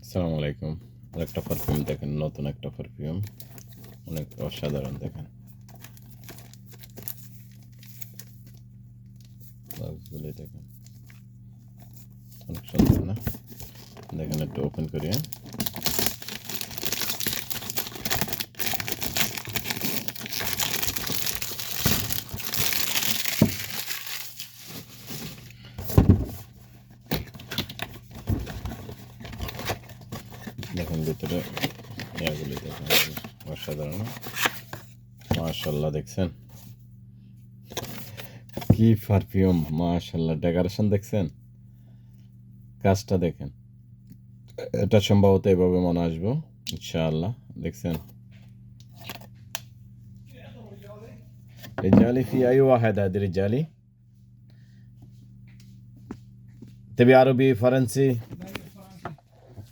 আসসালামু আলাইকুম। একটা পারফিউম দেখেন, নতুন একটা পারফিউম, অনেক অসাধারণ দেখেন। বক্সগুলি দেখেন, অনেক সুন্দর না? দেখেন একটু ওপেন করি। দেখেন ভিতরে ইয়াগুলি দেখেন, অসাধারণ না? মাশাল্লাহ, দেখছেন কি পারফিউম! মাশাল্লাহ, ডেকোরেশন দেখছেন, কাজটা দেখেন। এটা সম্ভবত এভাবে মনে আসবো ইনশাআল্লাহ। দেখছেন رجالي في أي واحد هذه رجالي؟ تبي عربي فرنسي؟